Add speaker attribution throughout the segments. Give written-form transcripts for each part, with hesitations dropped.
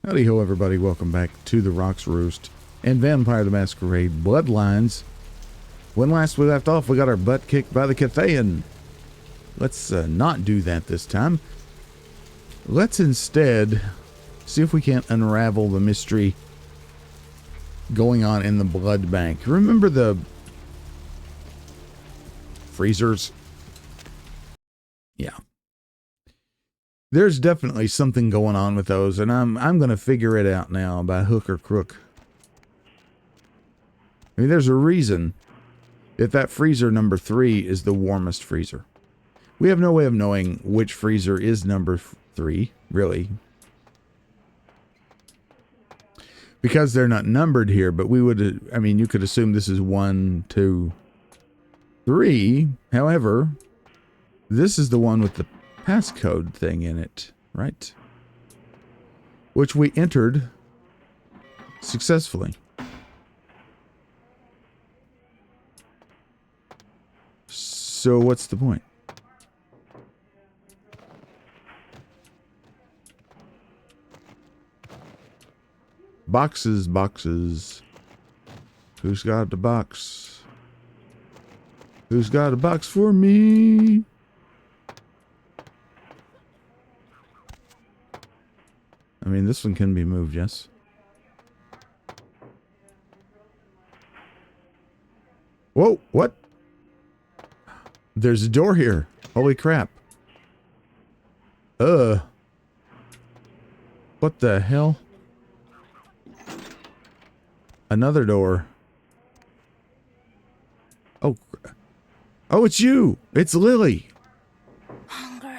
Speaker 1: Howdy ho, everybody. Welcome back to the Roost and Vampire the Masquerade Bloodlines. When last we left off, we got our butt kicked by the Cathayan. Let's not do that this time. Let's instead see if we can't unravel the mystery going on in the blood bank. Remember the freezers? Yeah. There's definitely something going on with those, and I'm going to figure it out now by hook or crook. I mean, there's a reason that freezer number 3 is the warmest freezer. We have no way of knowing which freezer is number 3, really. Because they're not numbered here, but we would, I mean, you could assume this is 1, 2, 3. However, this is the one with the passcode thing in it, right? Which we entered successfully. So what's the point? Boxes, boxes. Who's got the box? Who's got a box for me? I mean, this one can be moved, yes? Whoa, what? There's a door here. Holy crap. What the hell? Another door. Oh. Oh, it's you. It's Lily.
Speaker 2: Hunger.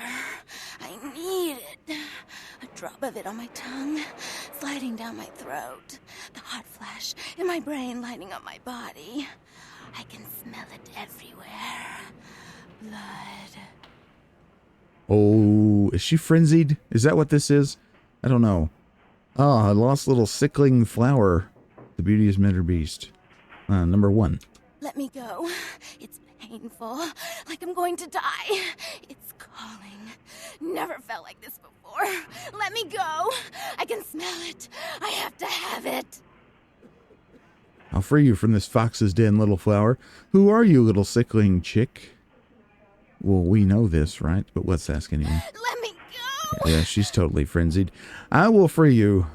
Speaker 2: I need it. A drop of it on my tongue, sliding down my throat. The hot flash in my brain lighting up my body. I can smell it everywhere. Blood.
Speaker 1: Oh, is she frenzied? Is that what this is? I don't know. Ah, a lost little sickling flower. The beauty is meant or beast. Number 1.
Speaker 2: Let me go. It's painful, like I'm going to die. It's calling. Never felt like this before. Let me go. I can smell it. I have to have it.
Speaker 1: I'll free you from this fox's den, little flower. Who are you, little sickling chick? Well, we know this, right? But let's ask anyway.
Speaker 2: Let me go.
Speaker 1: Yeah, she's totally frenzied. I will free you.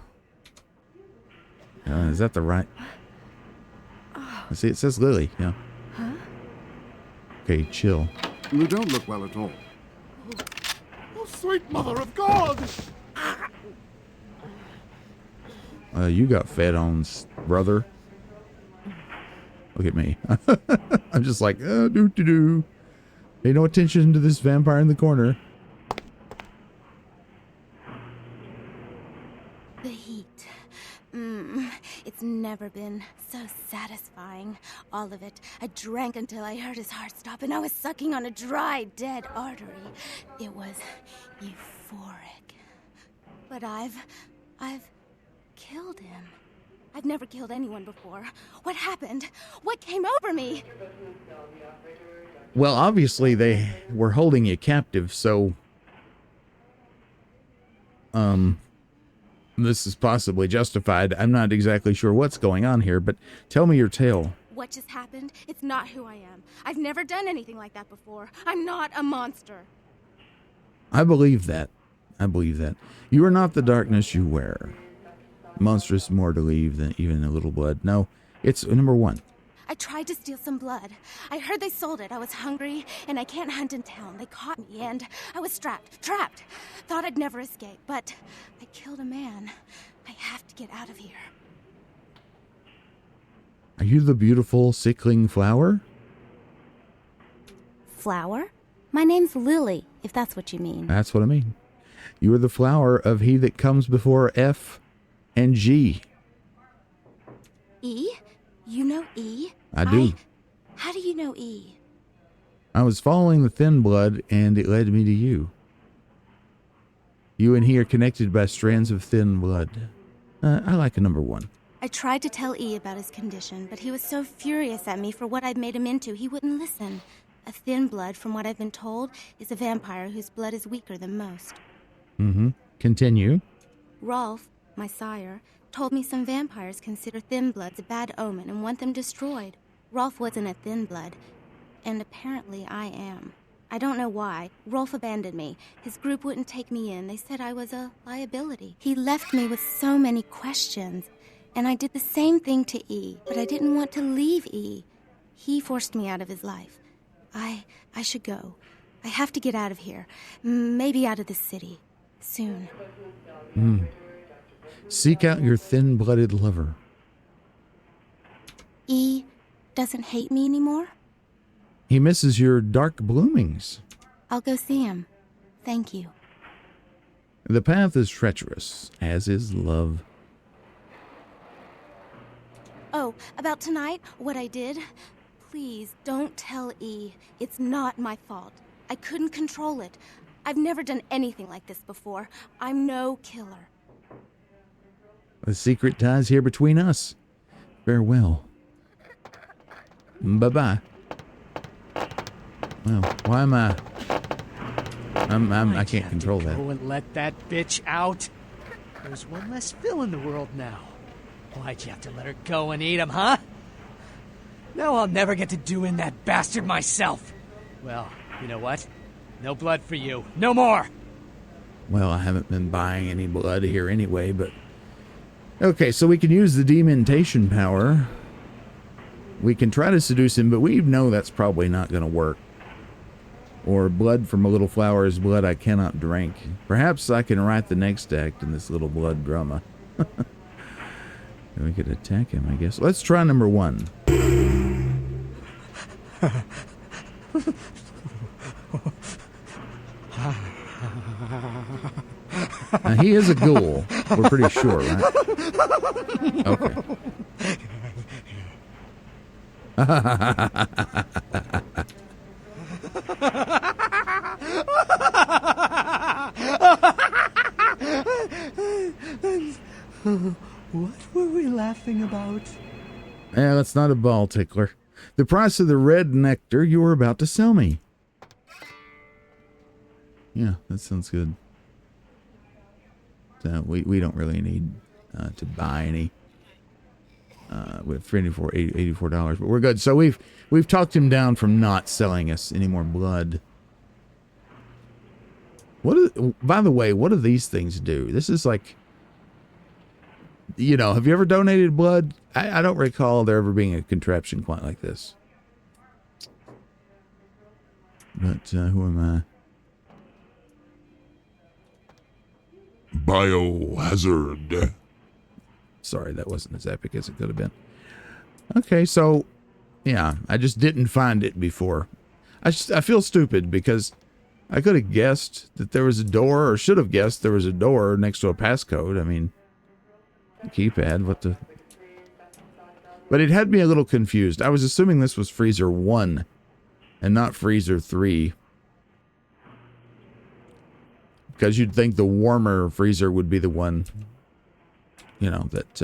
Speaker 1: Is that the right? See, it says Lily. Yeah.
Speaker 2: Huh?
Speaker 1: Okay, chill.
Speaker 3: You don't look well at all. Oh, sweet mother of God!
Speaker 1: You got fed on, brother. Look at me. I'm just like, doo-doo-doo. Pay no attention to this vampire in the corner.
Speaker 2: The heat. It's never been so satisfying. All of it. I drank until I heard his heart stop, and I was sucking on a dry, dead artery. It was euphoric. But I've killed him. I've never killed anyone before. What happened? What came over me?
Speaker 1: Well, obviously they were holding you captive, so this is possibly justified. I'm not exactly sure what's going on here, but tell me your tale.
Speaker 2: What just happened? It's not who I am. I've never done anything like that before. I'm not a monster.
Speaker 1: I believe that. I believe that. You are not the darkness you wear. Monstrous more to leave than even a little blood. No, it's number 1.
Speaker 2: I tried to steal some blood. I heard they sold it. I was hungry, and I can't hunt in town. They caught me, and I was trapped. Thought I'd never escape, but I killed a man. I have to get out of here.
Speaker 1: Are you the beautiful sickling flower?
Speaker 2: Flower? My name's Lily, if that's what you mean.
Speaker 1: That's what I mean. You are the flower of he that comes before F and G.
Speaker 2: E? You know E?
Speaker 1: I do.
Speaker 2: How do you know E?
Speaker 1: I was following the thin blood, and it led me to you. You and he are connected by strands of thin blood. I like a number 1.
Speaker 2: I tried to tell E about his condition, but he was so furious at me for what I'd made him into, he wouldn't listen. A thin blood, from what I've been told, is a vampire whose blood is weaker than most.
Speaker 1: Continue.
Speaker 2: Rolf, my sire, told me some vampires consider thin bloods a bad omen and want them destroyed. Rolf wasn't a thin blood, and apparently I am. I don't know why. Rolf abandoned me. His group wouldn't take me in. They said I was a liability. He left me with so many questions, and I did the same thing to E, but I didn't want to leave E. He forced me out of his life. I should go. I have to get out of here. Maybe out of the city. Soon.
Speaker 1: Seek out your thin-blooded lover.
Speaker 2: E doesn't hate me anymore?
Speaker 1: He misses your dark bloomings.
Speaker 2: I'll go see him. Thank you.
Speaker 1: The path is treacherous, as is love.
Speaker 2: Oh, about tonight, what I did? Please, don't tell E. It's not my fault. I couldn't control it. I've never done anything like this before. I'm no killer.
Speaker 1: The secret ties here between us. Farewell. Bye-bye. Well, why am I can't control that.
Speaker 4: Go and let that bitch out. There's one less Phil in the world now. Why'd you have to let her go and eat him, huh? Now I'll never get to do in that bastard myself. Well, you know what? No blood for you. No more!
Speaker 1: Well, I haven't been buying any blood here anyway, but... Okay, so we can use the dementation power. We can try to seduce him, but we know that's probably not going to work. Or blood from a little flower is blood I cannot drink. Perhaps I can write the next act in this little blood drama. We could attack him, I guess. Let's try number 1. Now, he is a ghoul. We're pretty sure, right? Okay.
Speaker 4: What were we laughing about?
Speaker 1: Yeah, that's not a ball tickler. The price of the red nectar you were about to sell me. Yeah, that sounds good. So we don't really need to buy any. We have $84, but we're good. So we've talked him down from not selling us any more blood. By the way, what do these things do? This is like, you know, have you ever donated blood? I don't recall there ever being a contraption quite like this. But who am I?
Speaker 3: Biohazard.
Speaker 1: Sorry, that wasn't as epic as it could have been. Okay, so, yeah, I just didn't find it before. I feel stupid because I could have guessed that there was a door, or should have guessed there was a door next to a passcode. I mean, keypad, what the... But it had me a little confused. I was assuming this was freezer 1 and not freezer 3. Because you'd think the warmer freezer would be the one, you know, that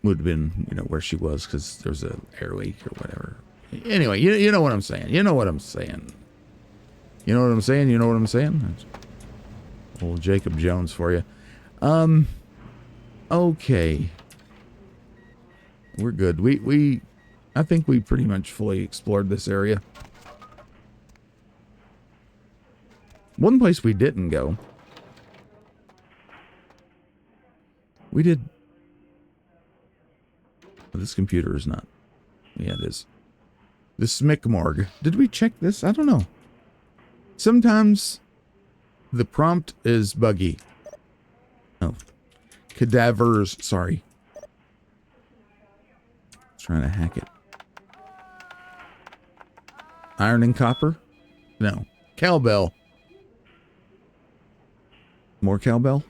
Speaker 1: would have been, you know, where she was because there was an air leak or whatever. Anyway, you know what I'm saying. You know what I'm saying. You know what I'm saying? You know what I'm saying? That's old Jacob Jones for you. Okay. We're good. I think we pretty much fully explored this area. One place we didn't go. We did. Oh, this computer is not. Yeah, it is. The Smickmorg. Did we check this? I don't know. Sometimes the prompt is buggy. Oh. Cadavers. Sorry. Trying to hack it. Iron and copper? No. Cowbell. More cowbell?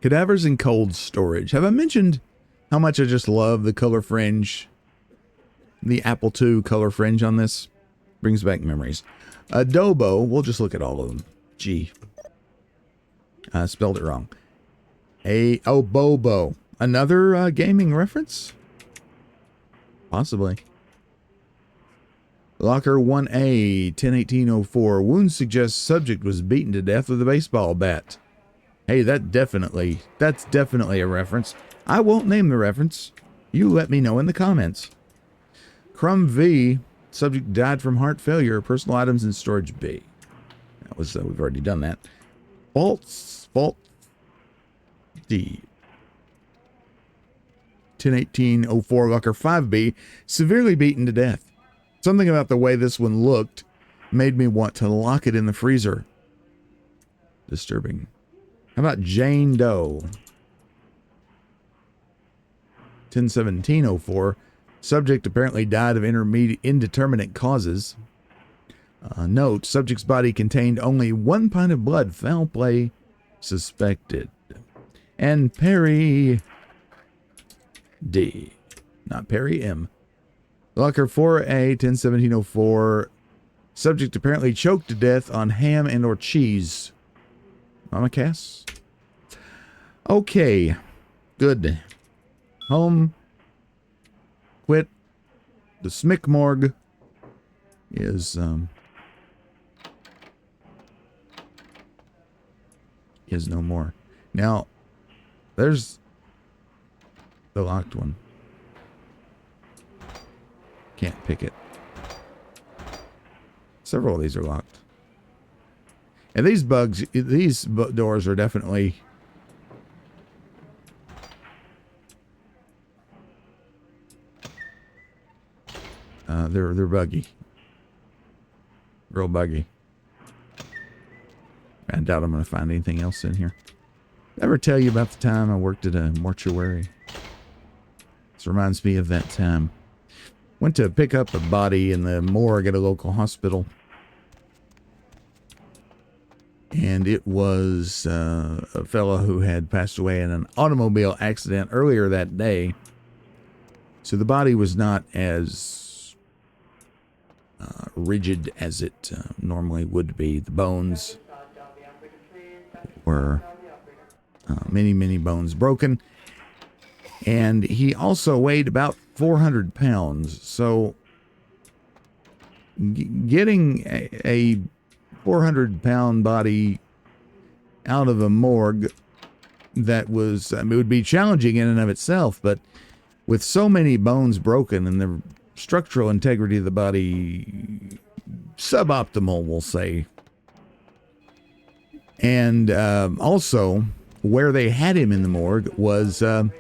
Speaker 1: Cadavers in cold storage. Have I mentioned how much I just love the color fringe? The Apple II color fringe on this? Brings back memories. Adobo. We'll just look at all of them. Gee. I spelled it wrong. Bobo. Another gaming reference? Possibly. Locker 1A, 101804. Wound suggests subject was beaten to death with a baseball bat. Hey, that's definitely a reference. I won't name the reference. You let me know in the comments. Crumb V, subject died from heart failure. Personal items in storage B. That was, we've already done that. Fault D. 101804 Locker 5B, severely beaten to death. Something about the way this one looked made me want to lock it in the freezer. Disturbing. How about Jane Doe? 101704. Subject apparently died of indeterminate causes. Note, subject's body contained only 1 pint of blood. Foul play suspected. And Perry D. Not Perry M. Locker 4A, 101704. Subject apparently choked to death on ham and or cheese. Mama Cass? Okay. Good. Home. Quit. The Smick Morgue is no more. Now, there's the locked one. Can't pick it. Several of these are locked. And these doors are definitely they're buggy. Real buggy. I doubt I'm going to find anything else in here. Ever tell you about the time I worked at a mortuary? This reminds me of that time. Went to pick up a body in the morgue at a local hospital. And it was a fellow who had passed away in an automobile accident earlier that day. So the body was not as rigid as it normally would be. The bones were many bones broken. And he also weighed about 400 pounds. So getting a 400-pound body out of a morgue that was, it would be challenging in and of itself, but with so many bones broken and the structural integrity of the body suboptimal, we'll say. And also, where they had him in the morgue was in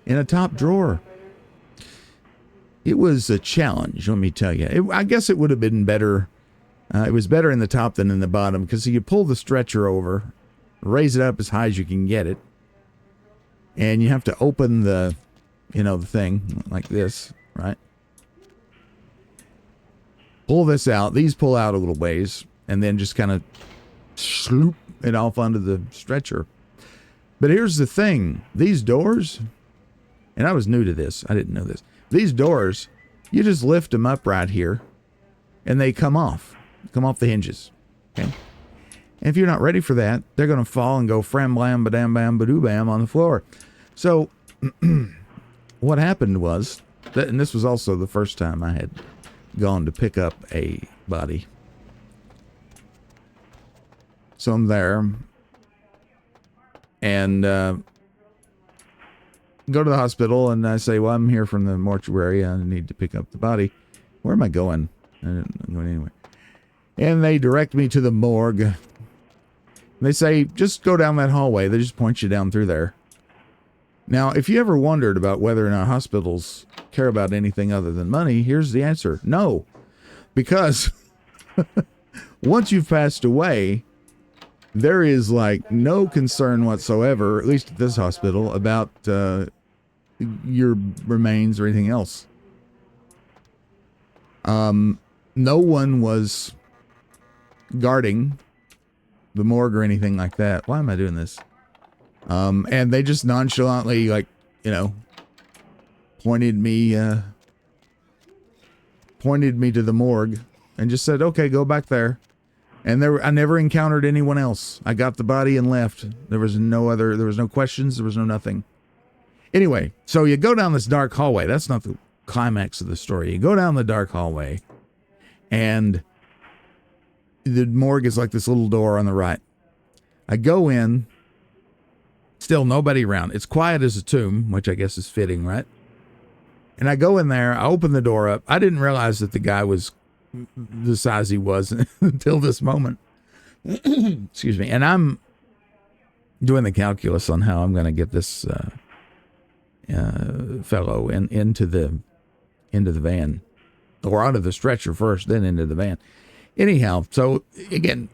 Speaker 1: a top drawer. It was a challenge, let me tell you. I guess it would have been better. It was better in the top than in the bottom, because you pull the stretcher over, raise it up as high as you can get it, and you have to open the, the thing like this, right? Pull this out. These pull out a little ways, and then just kind of sloop it off onto the stretcher. But here's the thing. These doors, and I was new to this. I didn't know this. These doors, you just lift them up right here, and they come off the hinges. Okay. And if you're not ready for that, they're going to fall and go fram blam badam bam badoo bam on the floor. So what happened was that, and this was also the first time I had gone to pick up a body. So I'm there and go to the hospital, and I say, well, I'm here from the mortuary. I need to pick up the body. Where am I going? I'm going anywhere. And they direct me to the morgue. They say, just go down that hallway. They just point you down through there. Now, if you ever wondered about whether or not hospitals care about anything other than money, here's the answer. No. Because once you've passed away, there is like no concern whatsoever, at least at this hospital, about your remains or anything else. No one was guarding the morgue or anything like that. Why am I doing this? And they just nonchalantly, pointed me to the morgue and just said, okay, go back there. And I never encountered anyone else. I got the body and left. There was no questions. There was no nothing. Anyway, so you go down this dark hallway. That's not the climax of the story. You go down the dark hallway, And the morgue is like this little door on the right. I go in, still nobody around. It's quiet as a tomb, which I guess is fitting, right? And I go in there, I open the door up. I didn't realize that the guy was the size he was until this moment. Excuse me. And I'm doing the calculus on how I'm going to get this fellow into the van, or out of the stretcher first, then into the van. Anyhow, so again,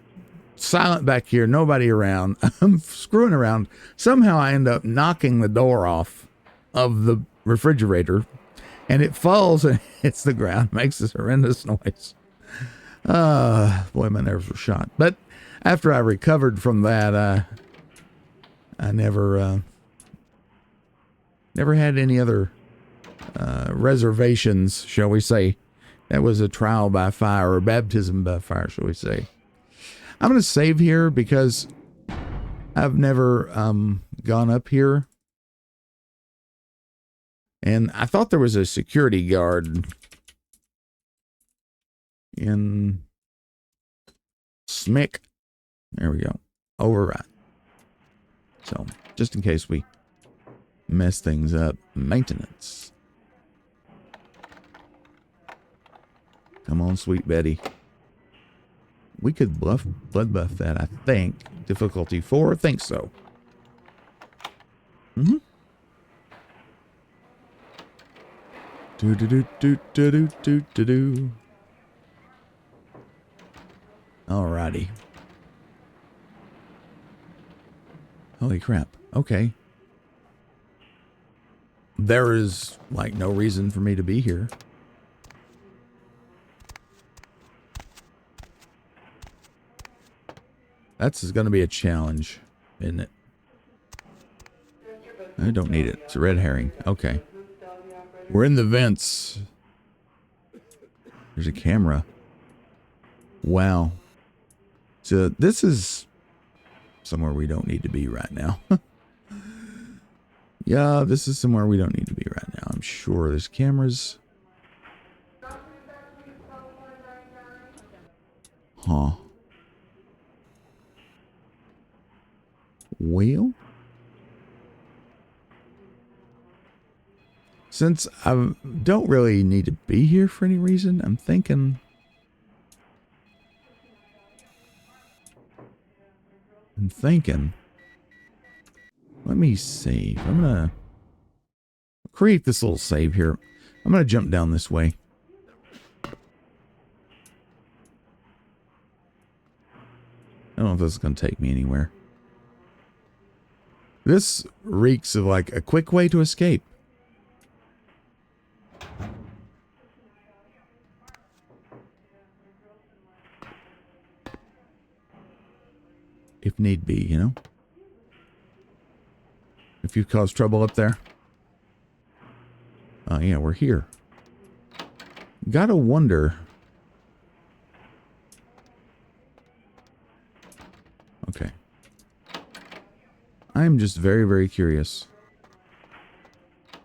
Speaker 1: silent back here, nobody around. I'm screwing around. Somehow I end up knocking the door off of the refrigerator, and it falls and hits the ground, makes this horrendous noise. Boy, my nerves were shot. But after I recovered from that, I never had any other reservations, shall we say. That was a trial by fire, or baptism by fire, shall we say. I'm going to save here because I've never gone up here. And I thought there was a security guard in SMMC. There we go. Override. So, just in case we mess things up. Maintenance. Come on, sweet Betty. We could blood buff that, I think. Difficulty 4, I think so. Mm-hmm. Do. Alrighty. Holy crap. Okay. There is, like, no reason for me to be here. That's going to be a challenge, isn't it? I don't need it. It's a red herring. Okay. We're in the vents. There's a camera. Wow. So this is somewhere we don't need to be right now. Yeah, this is somewhere we don't need to be right now. I'm sure there's cameras. Huh. Well, since I don't really need to be here for any reason, I'm thinking let me save. I'm gonna create this little save here. I'm gonna jump down this way. I don't know if this is gonna take me anywhere. This reeks of like a quick way to escape. If need be, you know? If you cause trouble up there. Oh, yeah, we're here. Gotta wonder. Okay. I'm just very, very curious. I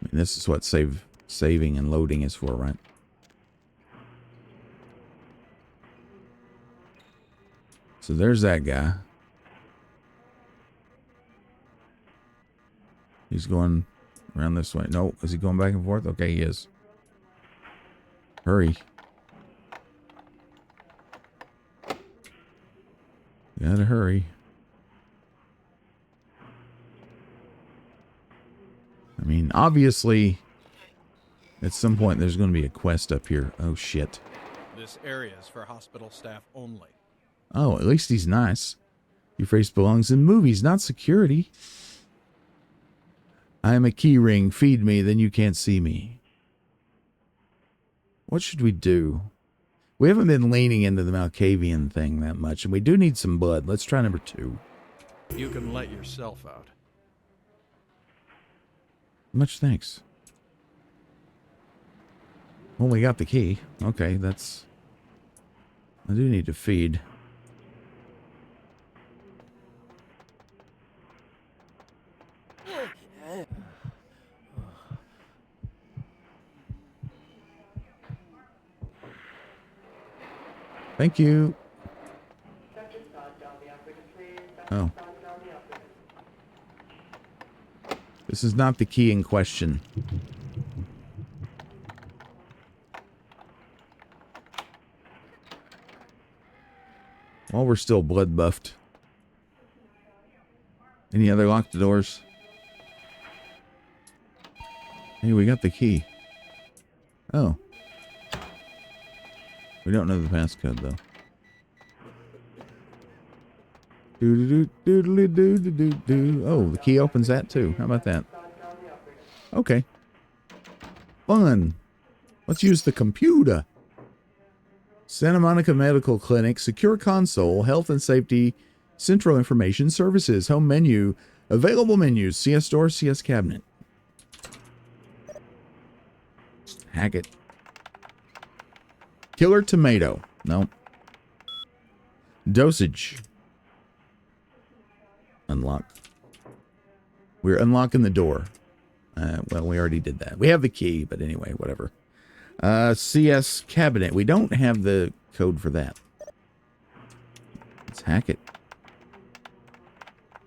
Speaker 1: mean, this is what saving and loading is for, right? So there's that guy. He's going around this way. No, is he going back and forth? Okay, he is. Hurry. Gotta hurry. I mean, obviously, at some point there's going to be a quest up here. Oh, shit.
Speaker 5: This area is for hospital staff only.
Speaker 1: Oh, at least he's nice. Your face belongs in movies, not security. I am a key ring. Feed me, then you can't see me. What should we do? We haven't been leaning into the Malkavian thing that much, and we do need some blood. Let's try number 2.
Speaker 5: You can let yourself out.
Speaker 1: Much thanks. Well, we got the key. Okay, that's... I do need to feed. Thank you. Oh. This is not the key in question. While we're still blood buffed. Any other locked doors? Hey, we got the key. Oh. We don't know the passcode, though. Doo-doo-doo-doo-doo-doo-doo-doo. Oh, the key opens that, too. How about that? Okay. Fun. Let's use the computer. Santa Monica Medical Clinic, Secure Console, Health and Safety, Central Information Services, Home Menu, Available Menus, CS Door, CS Cabinet. Hack it. Killer Tomato. No. Dosage. Unlock. We're unlocking the door. Well, we already did that. We have the key, but anyway, whatever. CS Cabinet. We don't have the code for that. Let's hack it.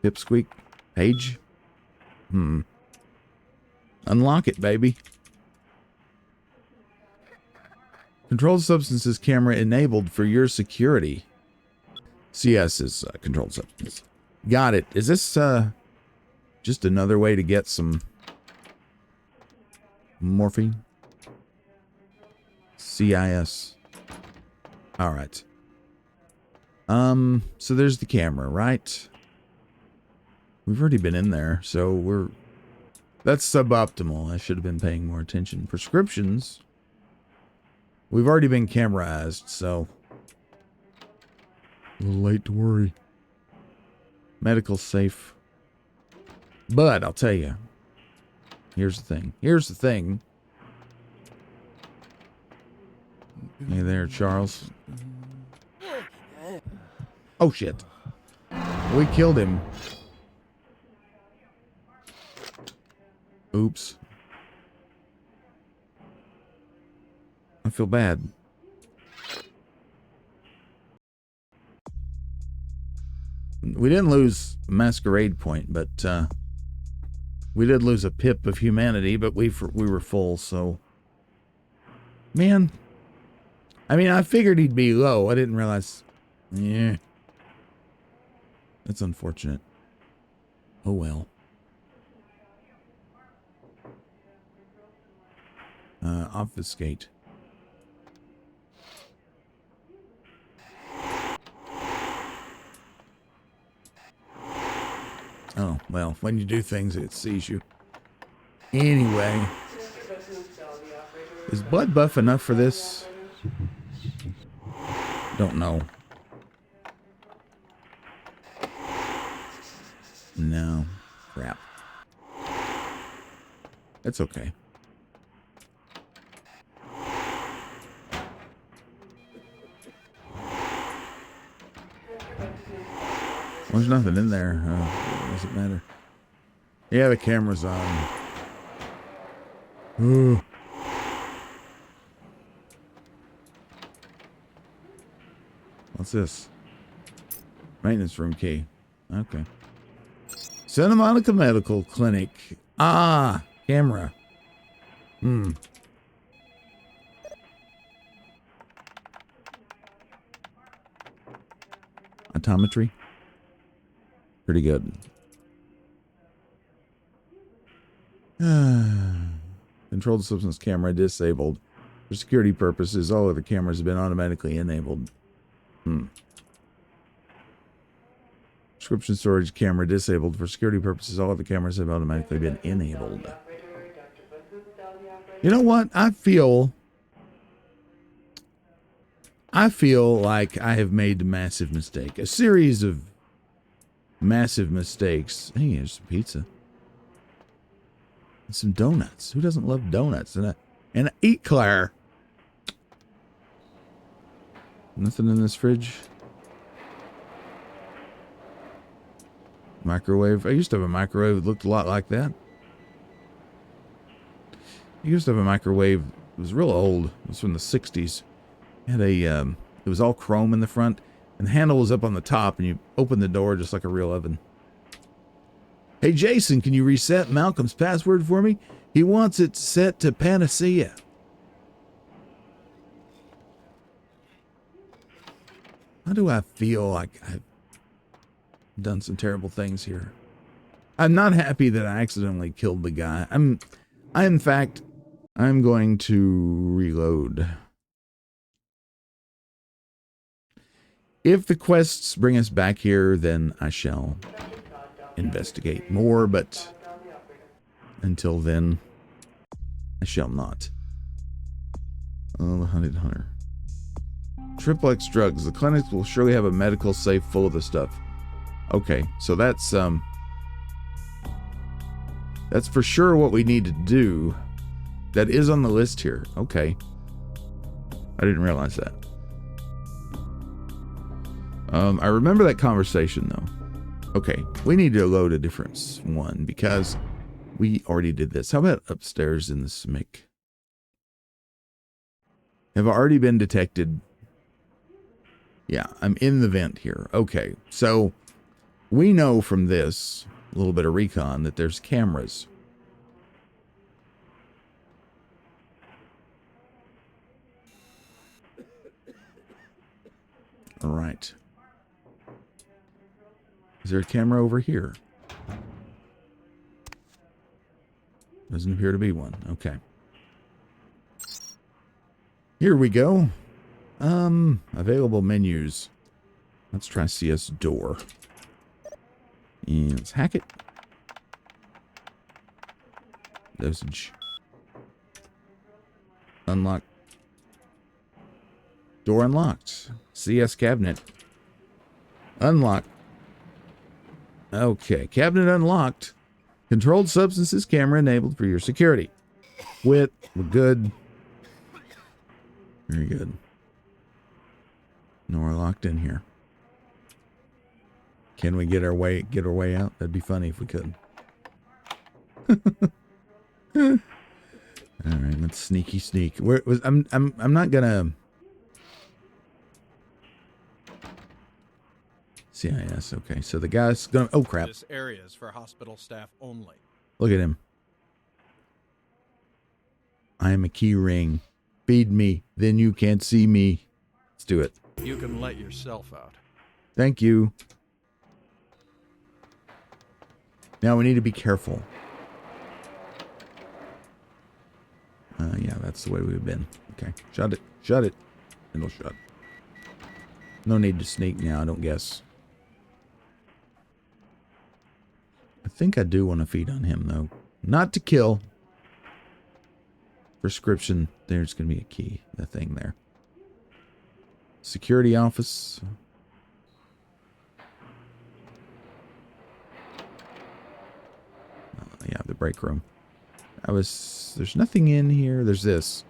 Speaker 1: Pipsqueak. Page. Unlock it, baby. Controlled substances camera enabled for your security. CS is controlled substance. Got it. Is this just another way to get some morphine? CIS. All right. So there's the camera, right? We've already been in there, so that's suboptimal. I should have been paying more attention. Prescriptions. We've already been cameraized, so a little late to worry. Medical safe. But I'll tell you. Here's the thing. Here's the thing. Hey there, Charles. Oh, shit. We killed him. Oops. I feel bad. We didn't lose a Masquerade point, but we did lose a pip of humanity, but we were full, so... Man. I mean, I figured he'd be low. I didn't realize... Yeah. That's unfortunate. Oh, well. Obfuscate. Oh, well, when you do things, it sees you. Anyway. Is blood buff enough for this? Don't know. No. Crap. It's okay. There's nothing in there. Does it matter? Yeah, the camera's on. Ooh. What's this? Maintenance room key. Okay. Santa Monica Medical Clinic. Ah, camera. Optometry. Pretty good. Controlled substance camera disabled. For security purposes, all other cameras have been automatically enabled. Prescription storage camera disabled. For security purposes, all other cameras have automatically been enabled. You know what? I feel like I have made a massive mistake. A series of massive mistakes. Hey, here's some pizza. And some donuts. Who doesn't love donuts? And an eclair. Nothing in this fridge. Microwave. I used to have a microwave that looked a lot like that. I used to have a microwave. It was real old. It was from the 60s. It had It was all chrome in the front, and the handle was up on the top, and you open the door just like a real oven. Hey, Jason, can you reset Malcolm's password for me? He wants it set to Panacea. How do I feel like I've done some terrible things here? I'm not happy that I accidentally killed the guy. I'm going to reload. If the quests bring us back here, then I shall investigate more, but until then, I shall not. Oh, the hunted hunter. Triple X drugs. The clinics will surely have a medical safe full of the stuff. Okay, so that's for sure what we need to do. That is on the list here. Okay. I didn't realize that. I remember that conversation though. Okay, we need to load a different one because we already did this. How about upstairs in the SMMC? Have I already been detected? Yeah, I'm in the vent here. Okay, so we know from this, a little bit of recon, that there's cameras. All right. Is there a camera over here? Doesn't appear to be one. Okay. Here we go. Available menus. Let's try CS door. And let's hack it. Dosage. Unlock. Door unlocked. CS cabinet. Unlocked. Okay, cabinet unlocked. Controlled substances camera enabled for your security. We're good. Very good. No, we're locked in here. Can we get our way out? That'd be funny if we could. All right, let's sneaky sneak. I'm not gonna. CIS. Okay, so the guy's gonna. Oh crap!
Speaker 5: This area is for hospital staff only.
Speaker 1: Look at him. I am a key ring. Feed me, then you can't see me. Let's do it.
Speaker 5: You can let yourself out.
Speaker 1: Thank you. Now we need to be careful. Yeah, that's the way we've been. Okay, shut it. Shut it. It'll shut. No need to sneak now, I don't guess. I think I do want to feed on him, though. Not to kill. Prescription. There's going to be a key. The thing there. Security office. Yeah, the break room. There's nothing in here. There's this.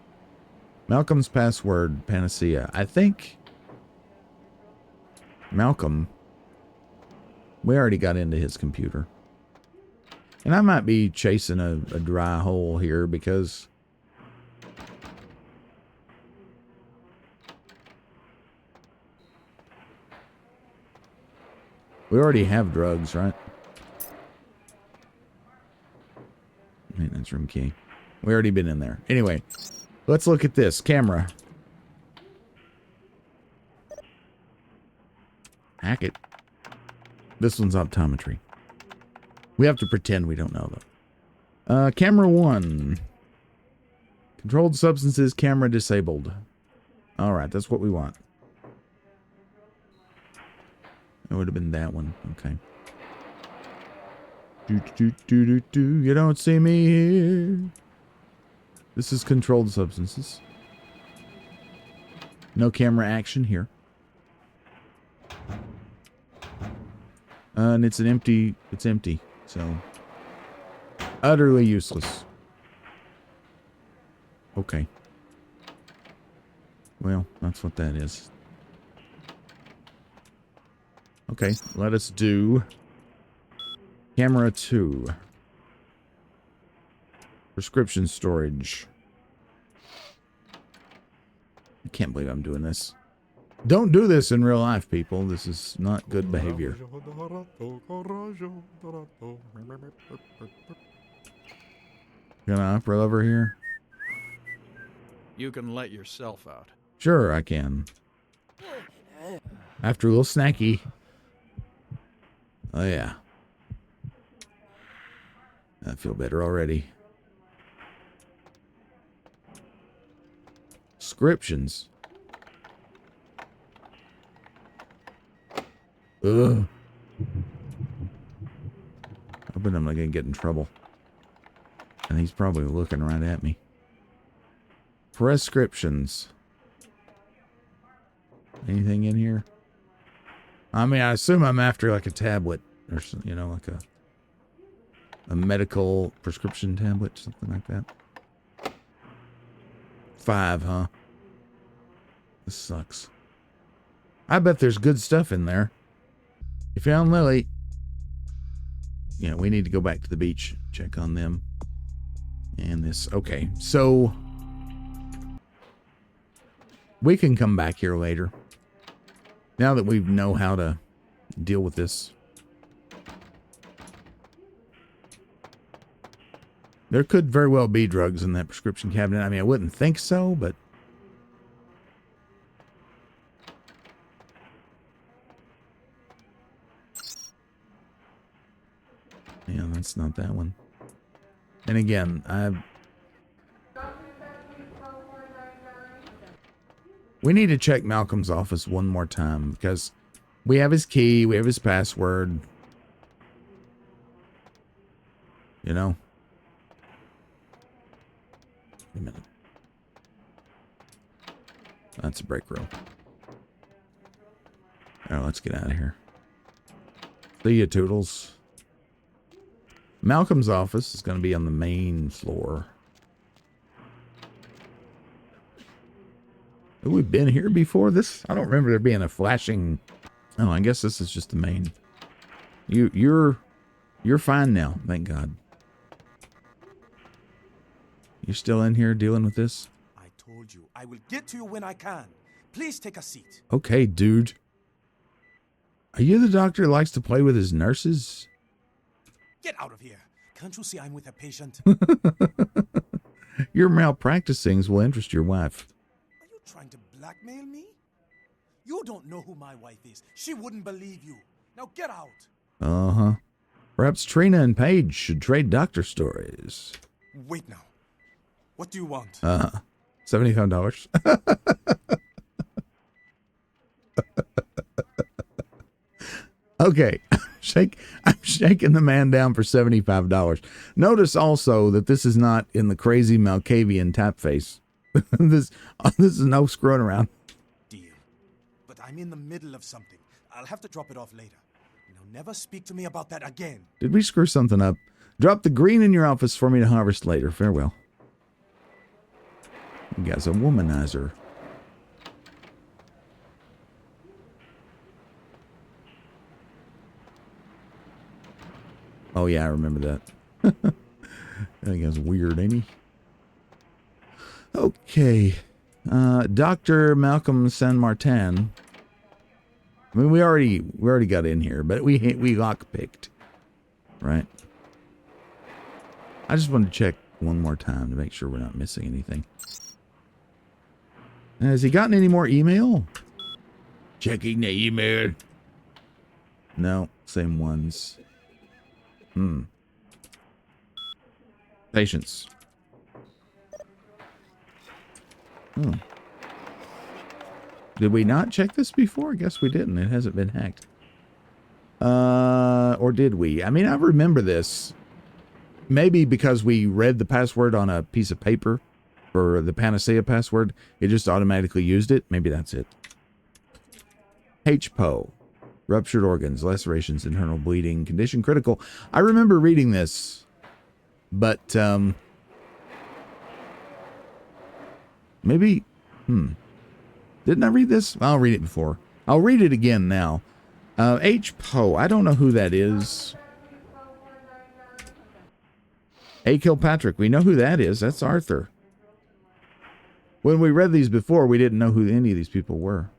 Speaker 1: Malcolm's password, Panacea. I think Malcolm, we already got into his computer. And I might be chasing a dry hole here because we already have drugs, right? Maintenance room key. We already been in there. Anyway, let's look at this. Camera. Hack it. This one's optometry. We have to pretend we don't know, though. Camera 1. Controlled substances, camera disabled. Alright, that's what we want. It would have been that one. Okay. You don't see me here. This is controlled substances. No camera action here. And it's empty, so utterly useless. Okay. Well, that's what that is. Okay, let us do camera 2. Prescription storage. I can't believe I'm doing this. Don't do this in real life, people. This is not good behavior. Gonna upper over here?
Speaker 5: You can let yourself out.
Speaker 1: Sure, I can. After a little snacky. Oh, yeah. I feel better already. Descriptions. Ugh. Hoping I'm not gonna get in trouble. And he's probably looking right at me. Prescriptions. Anything in here? I mean, I assume I'm after like a tablet or something, you know, like a medical prescription tablet, something like that. 5, huh? This sucks. I bet there's good stuff in there. You found Lily. Yeah, we need to go back to the beach, check on them. And this, okay, so we can come back here later. Now that we know how to deal with this. There could very well be drugs in that prescription cabinet. I mean, I wouldn't think so, but yeah, that's not that one. And again, we need to check Malcolm's office one more time because we have his key, we have his password. You know? Wait a minute. That's a break room. All right, let's get out of here. See ya, Toodles. Malcolm's office is going to be on the main floor. Have we been here before? I don't remember there being a flashing. Oh, I guess this is just the main. You're fine now, thank God. You're still in here dealing with this?
Speaker 6: I told you, I will get to you when I can. Please take a seat.
Speaker 1: Okay, dude. Are you the doctor who likes to play with his nurses?
Speaker 6: Get out of here. Can't you see I'm with a patient?
Speaker 1: Your malpracticings will interest your wife.
Speaker 6: Are you trying to blackmail me? You don't know who my wife is. She wouldn't believe you. Now get out.
Speaker 1: Uh-huh. Perhaps Trina and Paige should trade doctor stories.
Speaker 6: Wait now. What do you want?
Speaker 1: $75. Okay. I'm shaking the man down for $75. Notice also that this is not in the crazy Malkavian typeface. this is no screwing around.
Speaker 6: Deal. But I'm in the middle of something. I'll have to drop it off later. Now never speak to me about that again.
Speaker 1: Did we screw something up? Drop the green in your office for me to harvest later. Farewell. You guy's a womanizer. Oh, yeah, I remember that. I think that's weird, ain't he? Okay. Dr. Malcolm San Martin. I mean, we already got in here, but we lockpicked. Right? I just wanted to check one more time to make sure we're not missing anything. Has he gotten any more email? Checking the email. No, same ones. Patience. Did we not check this before? I guess we didn't. It hasn't been hacked. Or did we? I mean, I remember this. Maybe because we read the password on a piece of paper for the Panacea password, it just automatically used it. Maybe that's it. HPO. Ruptured organs, lacerations, internal bleeding, condition critical. I remember reading this, but maybe, didn't I read this? I'll read it before. I'll read it again now. HPO, I don't know who that is. A. Kilpatrick, we know who that is. That's Arthur. When we read these before, we didn't know who any of these people were.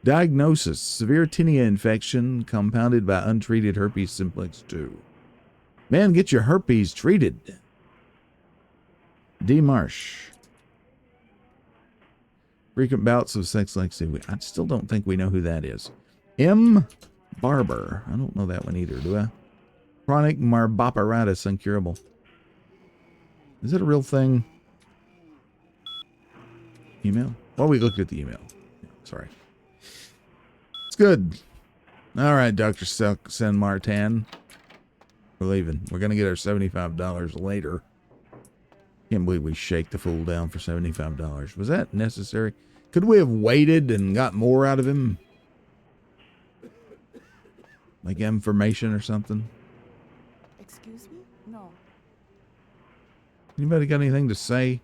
Speaker 1: Diagnosis: severe tinea infection compounded by untreated herpes simplex 2. Man, get your herpes treated. D. Marsh. Frequent bouts of sex laxity. I still don't think we know who that is. M. Barber. I don't know that one either, do I? Chronic marboperitis, incurable. Is it a real thing? Email? Well, we looked at the email. Sorry. It's good. All right, Dr. Sen Martin. We're leaving. We're going to get our $75 later. Can't believe we shake the fool down for $75. Was that necessary? Could we have waited and got more out of him? Like information or something?
Speaker 7: Excuse me? No.
Speaker 1: Anybody got anything to say?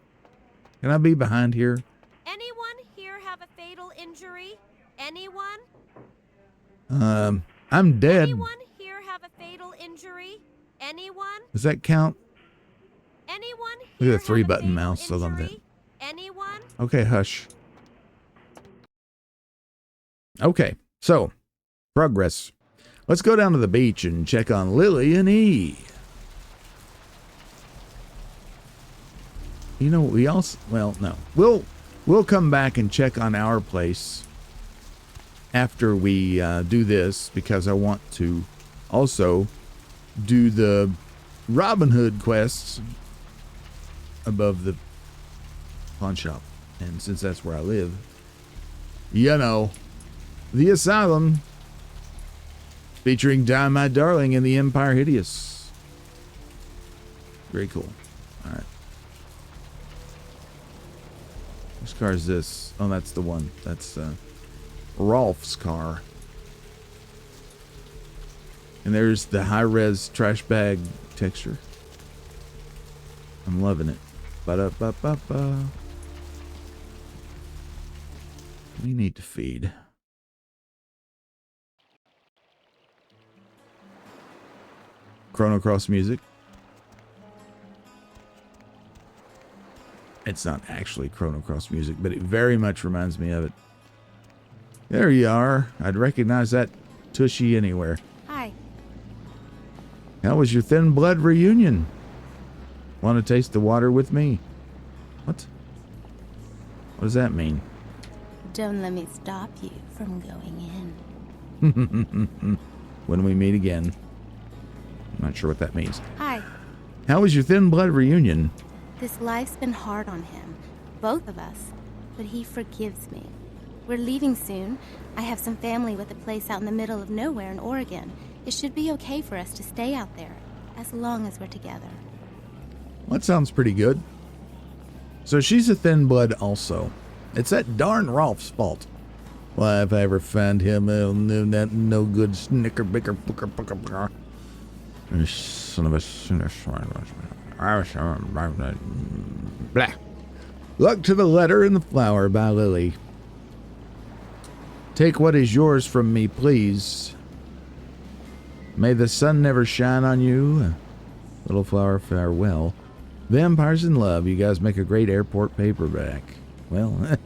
Speaker 1: Can I be behind here?
Speaker 8: Anyone here have a fatal injury? Anyone?
Speaker 1: I'm dead.
Speaker 8: Anyone here have a fatal injury? Anyone?
Speaker 1: Does that count?
Speaker 8: Anyone
Speaker 1: Look
Speaker 8: here
Speaker 1: at the 3-button
Speaker 8: have a
Speaker 1: mouse, so
Speaker 8: fatal
Speaker 1: I'm dead.
Speaker 8: injury? Anyone?
Speaker 1: Okay, hush. Okay, so, progress. Let's go down to the beach and check on Lily and E. You know, we also, well, no. We'll come back and check on our place after we do this, because I want to also do the Robin Hood quests above the pawn shop. And since that's where I live, you know, the Asylum, featuring Die My Darling and the Empire Hideous. Very cool. All right. Whose car is this? Oh, that's the one. That's Rolf's car. And there's the high-res trash bag texture. I'm loving it. Ba-da-ba-ba-ba. We need to feed. Chrono Cross music. It's not actually Chrono Cross music, but it very much reminds me of it. There you are. I'd recognize that tushy anywhere.
Speaker 2: Hi.
Speaker 1: How was your thin blood reunion? Want to taste the water with me? What? What does that mean?
Speaker 2: Don't let me stop you from going in.
Speaker 1: When we meet again. I'm not sure what that means.
Speaker 2: Hi.
Speaker 1: How was your thin blood reunion?
Speaker 2: This life's been hard on him. Both of us. But he forgives me. We're leaving soon. I have some family with a place out in the middle of nowhere in Oregon. It should be okay for us to stay out there, as long as we're together.
Speaker 1: Well, that sounds pretty good. So she's a thin blood also. It's that darn Rolf's fault. Why, if I ever find him, no good snicker-bicker, booker. Son of a... Blah. Luck to the letter and the flower by Lily. Take what is yours from me, please. May the sun never shine on you. Little flower, farewell. Vampires in Love. You guys make a great airport paperback. Well,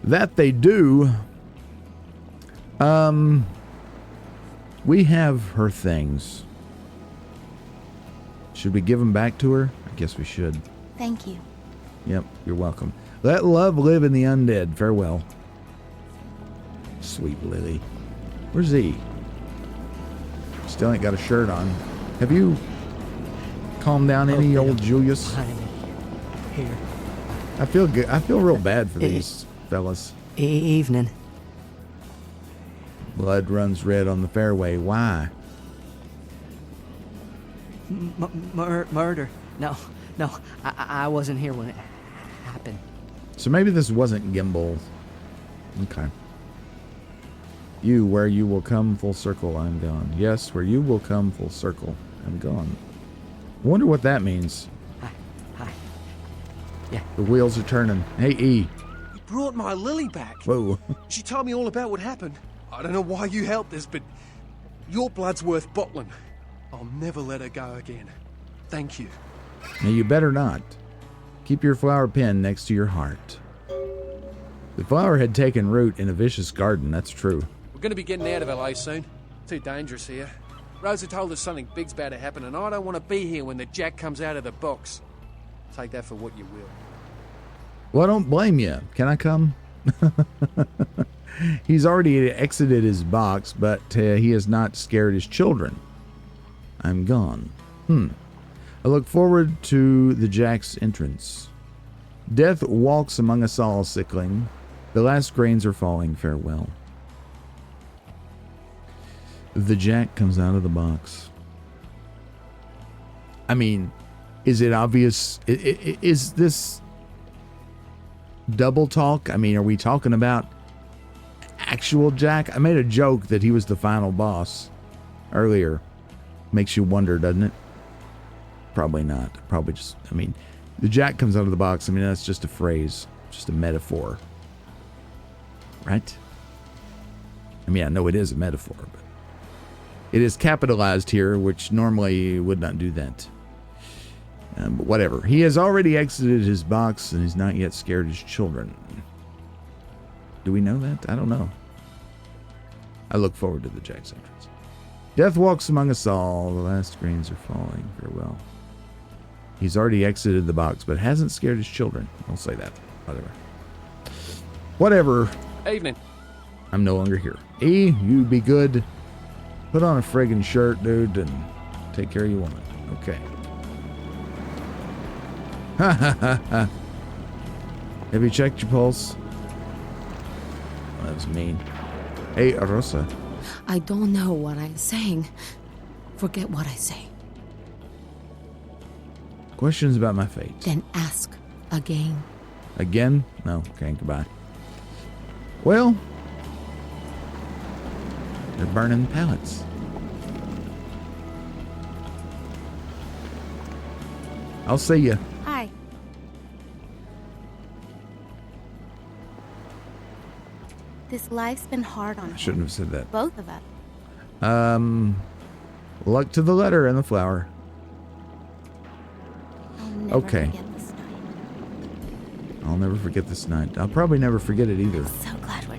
Speaker 1: that they do. We have her things. Should we give them back to her? I guess we should.
Speaker 2: Thank you.
Speaker 1: Yep, you're welcome. Let love live in the undead. Farewell. Sweet Lily. Where's he? Still ain't got a shirt on. Have you calmed down any, old Julius?
Speaker 9: Behind me. Here.
Speaker 1: I feel good. I feel real bad for these fellas.
Speaker 9: Evening.
Speaker 1: Blood runs red on the fairway. Why?
Speaker 9: Murder. No. I wasn't here when it happened.
Speaker 1: So maybe this wasn't Gimbal. Okay. You, where you will come full circle, I'm gone. Yes, where you will come full circle, I'm gone. I wonder what that means.
Speaker 9: Hi. Yeah.
Speaker 1: The wheels are turning. Hey, E.
Speaker 10: You brought my Lily back.
Speaker 1: Whoa.
Speaker 10: She told me all about what happened. I don't know why you helped this, but your blood's worth bottling. I'll never let her go again. Thank you.
Speaker 1: Now, you better not. Keep your flower pen next to your heart. The flower had taken root in a vicious garden, that's true.
Speaker 10: We're gonna be getting out of LA soon. Too dangerous here. Rosa told us something big's about to happen, and I don't want to be here when the Jack comes out of the box. Take that for what you will.
Speaker 1: Well, I don't blame you. Can I come? He's already exited his box, but he has not scared his children. I'm gone. I look forward to the Jack's entrance. Death walks among us all, sickling. The last grains are falling. Farewell. The Jack comes out of the box. I mean, is it obvious? Is this double talk? I mean, are we talking about actual Jack? I made a joke that he was the final boss earlier. Makes you wonder, doesn't it? Probably not. Probably just, I mean, the Jack comes out of the box. I mean, that's just a phrase, just a metaphor. Right? I mean, I know it is a metaphor, but it is capitalized here, which normally would not do that. But whatever. He has already exited his box and he's not yet scared his children. Do we know that? I don't know. I look forward to the Jack's entrance. Death walks among us all. The last grains are falling. Farewell. He's already exited the box, but hasn't scared his children. I'll say that. Whatever.
Speaker 10: Evening.
Speaker 1: I'm no longer here. E, you be good. Put on a friggin' shirt, dude, and take care of your woman. Okay. Ha ha ha ha. Have you checked your pulse? Oh, that was mean. Hey, Rosa.
Speaker 11: I don't know what I'm saying. Forget what I say.
Speaker 1: Questions about my fate.
Speaker 11: Then ask again.
Speaker 1: Again? No. Okay, goodbye. Well, they're burning pallets. I'll see you.
Speaker 2: Hi. This life's been hard on us.
Speaker 1: I shouldn't have said that.
Speaker 2: Both of us.
Speaker 1: Luck to the letter and the flower.
Speaker 2: I'll never
Speaker 1: Okay.
Speaker 2: forget this night.
Speaker 1: I'll never forget this night. I'll probably never forget it either.
Speaker 2: So glad we're